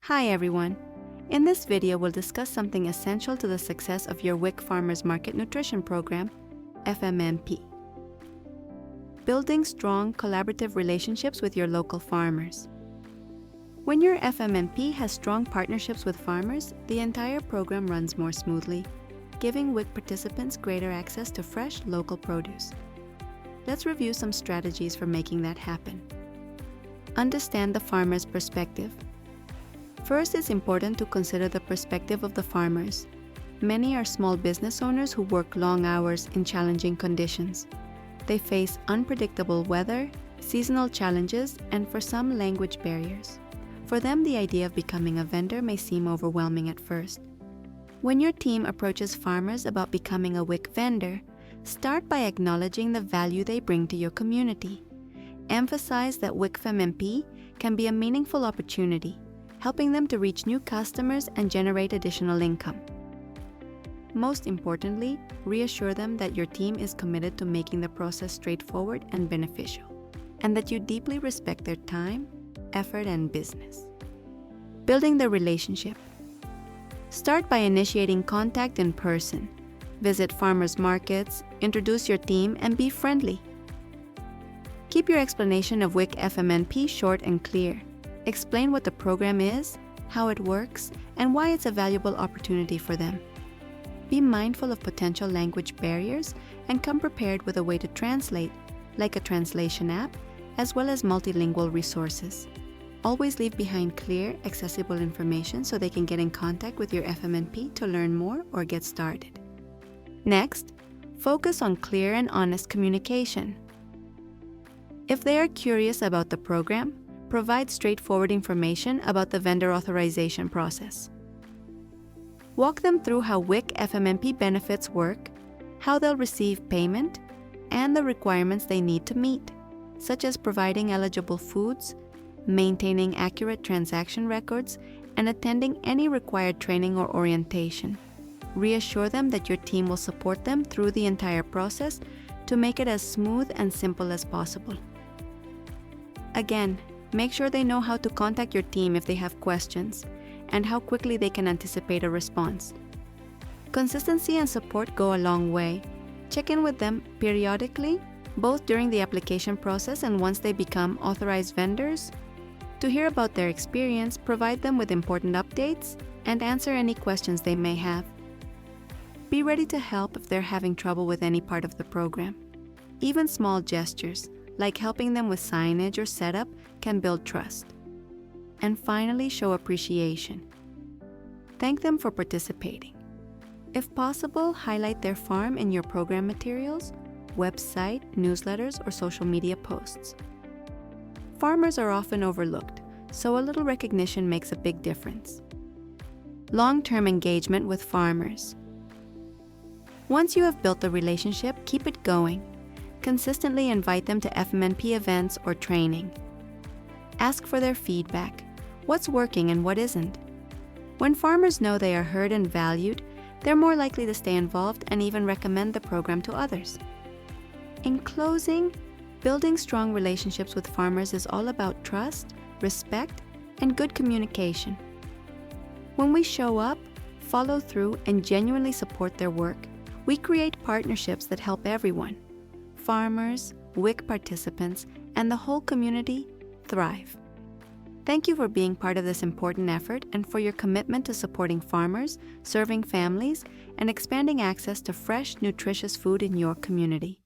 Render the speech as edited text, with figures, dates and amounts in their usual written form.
Hi everyone! In this video, we'll discuss something essential to the success of your WIC Farmers Market Nutrition Program, FMNP. Building strong collaborative relationships with your local farmers. When your FMNP has strong partnerships with farmers, the entire program runs more smoothly, giving WIC participants greater access to fresh local produce. Let's review some strategies for making that happen. Understand the farmer's perspective. First, it's important to consider the perspective of the farmers. Many are small business owners who work long hours in challenging conditions. They face unpredictable weather, seasonal challenges, and for some, language barriers. For them, the idea of becoming a vendor may seem overwhelming at first. When your team approaches farmers about becoming a WIC vendor, start by acknowledging the value they bring to your community. Emphasize that WIC FMNP can be a meaningful opportunity, helping them to reach new customers and generate additional income. Most importantly, reassure them that your team is committed to making the process straightforward and beneficial, and that you deeply respect their time, effort, and business. Building the relationship. Start by initiating contact in person. Visit farmers markets, introduce your team, and be friendly. Keep your explanation of WIC FMNP short and clear. Explain what the program is, how it works, and why it's a valuable opportunity for them. Be mindful of potential language barriers and come prepared with a way to translate, like a translation app, as well as multilingual resources. Always leave behind clear, accessible information so they can get in contact with your FMNP to learn more or get started. Next, focus on clear and honest communication. If they are curious about the program, provide straightforward information about the vendor authorization process. Walk them through how WIC FMNP benefits work, how they'll receive payment, and the requirements they need to meet, such as providing eligible foods, maintaining accurate transaction records, and attending any required training or orientation. Reassure them that your team will support them through the entire process to make it as smooth and simple as possible. Again, make sure they know how to contact your team if they have questions, and how quickly they can anticipate a response. Consistency and support go a long way. Check in with them periodically, both during the application process and once they become authorized vendors. To hear about their experience, provide them with important updates, and answer any questions they may have. Be ready to help if they're having trouble with any part of the program. Even small gestures, like helping them with signage or setup, can build trust. And finally, show appreciation. Thank them for participating. If possible, highlight their farm in your program materials, website, newsletters, or social media posts. Farmers are often overlooked, so a little recognition makes a big difference. Long-term engagement with farmers. Once you have built the relationship, keep it going. Consistently invite them to FMNP events or training. Ask for their feedback. What's working and what isn't? When farmers know they are heard and valued, they're more likely to stay involved and even recommend the program to others. In closing, building strong relationships with farmers is all about trust, respect, and good communication. When we show up, follow through, and genuinely support their work, we create partnerships that help everyone. Farmers, WIC participants, and the whole community thrive. Thank you for being part of this important effort and for your commitment to supporting farmers, serving families, and expanding access to fresh, nutritious food in your community.